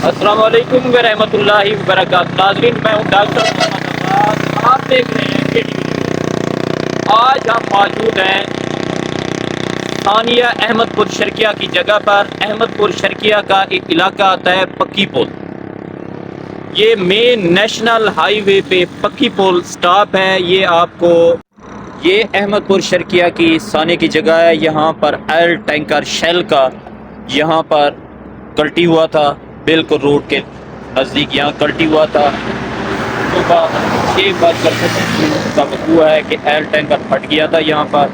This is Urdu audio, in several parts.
السلام علیکم ورحمۃ اللہ وبرکاتہ۔ ناظرین، میں ہوں ڈاکٹر محمد عباس، آپ دیکھ رہے ہیں کے ٹی وی۔ آج ہم موجود ہیں ثانیہ احمد پور شرقیہ کی جگہ پر۔ احمد پور شرقیہ کا ایک علاقہ آتا ہے پکی پول۔ یہ مین نیشنل ہائی وے پہ پکی پول سٹاپ ہے۔ یہ احمد پور شرقیہ کی ثانیہ کی جگہ ہے۔ یہاں پر آئل ٹینکر شیل کا یہاں پر کلٹی ہوا تھا، بالکل روڈ کے نزدیک یہاں کلٹی ہوا تھا۔ صبح 6:25 کا وقوع ہے کہ آئل ٹینکر پھٹ گیا تھا یہاں پر۔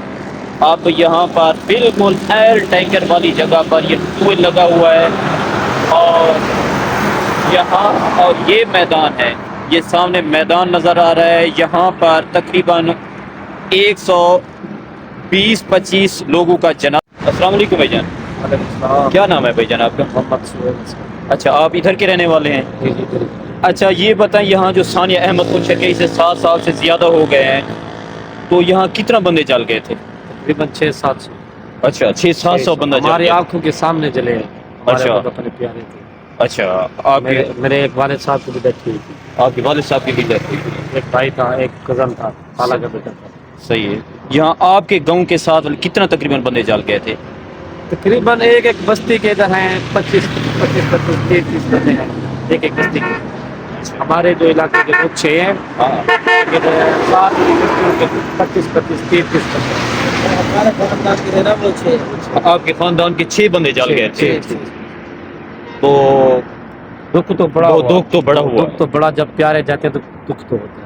اب یہاں پر بالکل آئل ٹینکر والی جگہ پر یہ ٹوئل لگا ہوا ہے، اور یہ میدان ہے، یہ سامنے میدان نظر آ رہا ہے۔ یہاں پر تقریباً 120-25 لوگوں کا جنازہ۔ السلام علیکم بھائی جان۔ کیا نام ہے بھائی جان آپ کا؟ محمد سہیل۔ اچھا، آپ ادھر کے رہنے والے ہیں؟ جی۔ اچھا، یہ بتائیں، یہاں جو ثانیہ احمد پور شرقیہ سے 7 سال سے زیادہ ہو گئے ہیں، تو یہاں کتنا بندے جل گئے تھے؟ تقریباً 600-700۔ اچھا، 600-700 بندہ جل ہماری گیا۔ آنکھوں کے سامنے جلے ہیں۔ ہمارے اچھا۔ وطن پیارے تھے۔ اچھا، آپ کے میرے ایک والد صاحب کی بھی ڈیتھ ہوئی تھی۔ آپ کے والد صاحب کی بھی ڈیتھ ہوئی تھی؟ ایک بھائی تھا، ایک کزن تھا، خالہ کا بیٹا تھا۔ صحیح ہے۔ یہاں آپ کے گاؤں کے ساتھ کتنا تقریباً بندے جل گئے تھے؟ تقریباً ایک بستی کے ادھر ہیں 25-30 بندے ہیں ایک بستی کے۔ ہمارے جو علاقے کے لوگ 6 ہیں، ہاں، 25-30 بندے۔ ہمارے خاندان کے رہنا وہ 6۔ آپ کے خاندان کے 6 بندے جل گئے تھے۔ تو دکھ تو بڑا ہوا۔ دکھ تو بڑا ہوا۔ دکھ تو بڑا، جب پیارے جاتے ہیں تو دکھ تو ہوتا ہے۔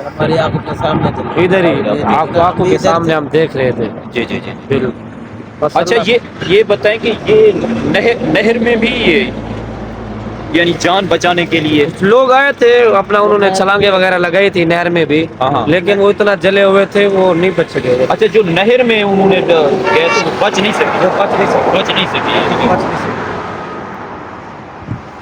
ہماری آنکھوں کے سامنے چلے ادھر ہی آنکھوں کے سامنے ہم دیکھ رہے تھے۔ جی جی جی۔ بالکل۔ بس اچھا، اللہ- یہ بتائیں کہ یہ نہر میں بھی یعنی جان بچانے کے لیے لوگ آئے تھے اپنا، انہوں نے چھلانگیں وغیرہ لگائی تھی نہر میں بھی، ہاں۔ لیکن وہ اتنا جلے ہوئے تھے وہ نہیں بچ گئے۔ اچھا، جو نہر میں انہوں نے گئے تھے وہ بچ نہیں سکے۔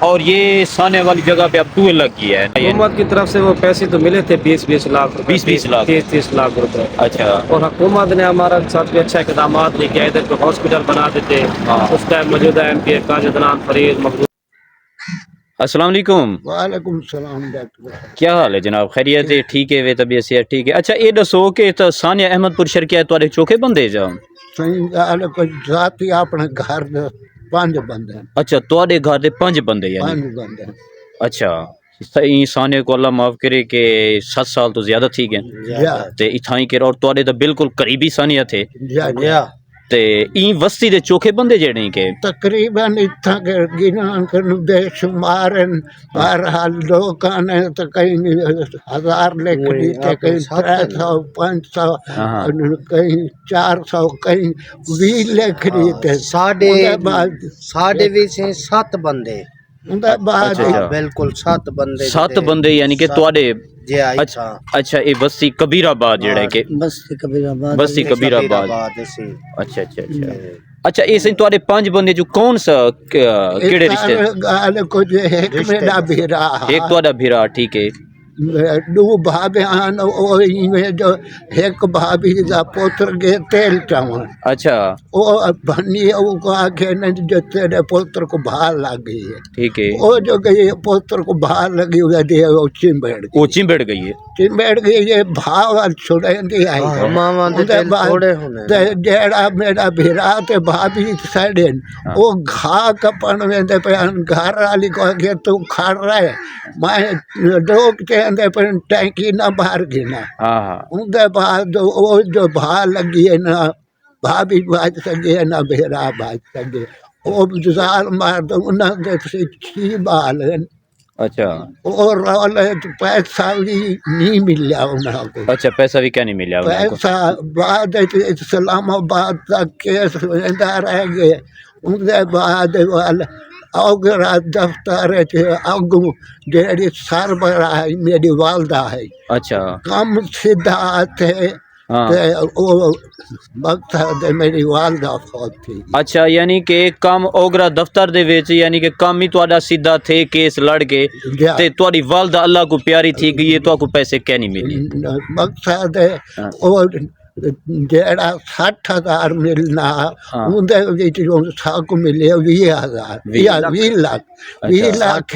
اور یہ سانے والی جگہ پہ اب ٹوئل لگ گیا ہے۔ حکومت کی طرف سے وہ پیسے تو ملے تھے 20 لاکھ روپے، 20 لاکھ، 30 لاکھ روپے۔ اچھا۔ اور حکومت نے ہمارا ساتھ بھی اچھا اقدامات لے کے ادھر پہ ہاسپٹل بنا دیتے۔ ہاں۔ اس ٹائم موجودہ ایم پی قاضی عدنان فرید مقبول۔ السلام علیکم۔ وعلیکم السلام ڈاکٹر۔ کیا حال ہے جناب؟ خیریت ہے؟ ٹھیک ہے، طبیعت صحت ٹھیک ہے؟ اچھا، یہ دسو کہ ثانیہ احمد پور شرقیہ تھوڑے چوکھے بندے جا؟ صحیح گل ہے، کوئی ذاتی اپنے گھر دے 5 بندے ہیں۔ اچھا، تھوڑے گھر دے 5 بندے یعنی؟ 5 بندے ہیں۔ اچھا، صحیح۔ ثانیہ کو اللہ معاف کرے کہ 7 سال تو زیادہ تھی گئے تے اتھائی کے، اور تھوڑے تو بالکل قریبی ثانیہ تھے تے این وسطی دے چوکھے بندے جڑے کہ تقریباً اتنا کے گنان کن بے شمار ہیں۔ بہرحال لوگاں نے تو کہیں 1000 لکھ دی تے کہیں 300 500 کہیں 400 کہیں 20 لکھ دی تے ساڑھے بھی سے 7 بندے بعد بالکل 7 بندے 7 بندے یعنی کہ تھوڑے۔ جی آئی اچھا اچھا، یہ بستی کبیر آباد جڑا ہے کہ بستی کبیر آباد، بستی کبیر آباد۔ سے اچھا اچھا اچھا اچھا، یہ سن تھوڑے 5 بندے جو کون سا کیڑے رشتے؟ گال کچھ ایک میرا بھیرا، ایک تھوڑا بھیرا، ٹھیک ہے۔ 2 بھابیاں، میں جو ایک بھابی دا پوتر گئے تیل چاون، اچھا وہ بھنی کو آگے جو تیرے پوتر کو بھال لگ گئی ہے، ٹھیک ہے۔ وہ جو گئی پوتر کو بھال لگی ہوئی دے وہ چمبڑ گئی، وہ چمبڑ گئی ہے۔ چمبڑ گئی، یہ بھاو چھڑے دی آئی جیڑا میرا بھیرا تے بھابی سڑے وہ گھا کپن میں دے پہ گھر والی کو آگے تو کھڑ رہے، میں ڈوک کے اندے پہ ٹینکی نہ باہر گنا، ہاں ہاں۔ ان دے بعد وہ جو بھا لگی ہے نہ بھابی بچ سکے نہ بھیرا بچ سکے، وہ زال مار دو انہوں نے 6 بال ہیں۔ اچھا اور پیسہ بھی نہیں ملیا انہوں کو، اچھا، پیسہ بھی کیا نہیں ملیا انہوں کو؟ پیسہ بعد اسلام آباد تک کیس رہ گئے، ان کے بعد اوگرا دفتر اگو جیڑی سربراہ میری والدہ ہے، اچھا کم سیدھا تھے ہاں۔ وہ مقصد میری والدہ فوت تھی۔ اچھا، یعنی کہ کام اوگرا دفتر دے وچ یعنی کہ کام ہی تہاڈا سیدھا تھے، کیس لڑ کے تے تہاڈی والدہ اللہ کو پیاری تھی گئی ہے، تو کو پیسے کیا نہیں ملے؟ مقصد ہے وہ ਜਿਹੜਾ 60,000 ਮਿਲਣਾ ਉਹਦੇ ਵਿੱਚ ਸਾਕ ਮਿਲੇ 20,000 20 ਲੱਖ 20 ਲੱਖ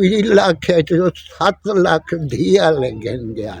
20 ਲੱਖ ਚ 7 ਲੱਖ ਧੀਆ ਲੱਗਣ ਗਿਆ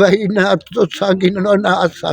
ਬਈ ਨਾ ਤੁਸਾਂ ਗਿਣੋ ਨਾ ਅਸਾਂ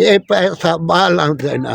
ਇਹ ਪੈਸਾ ਬਾਲਾਂ ਦੇ ਨਾ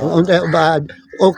ਉਹਦੇ ਬਾਅਦ ਉਹ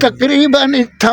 ਤਕਰੀਬਨ ਇੱਥਾਂ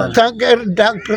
ਇੱਥਾਂ ਕੇ ਡਾਕਟਰ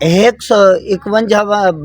151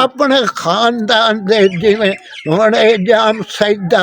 ਆਪਣੇ ਖਾਨਦਾਨ ਦੇ ਜਿਵੇਂ ਹੁਣ ਇਹ ਜਾਮ ਸੈਦਾ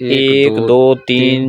1 2 3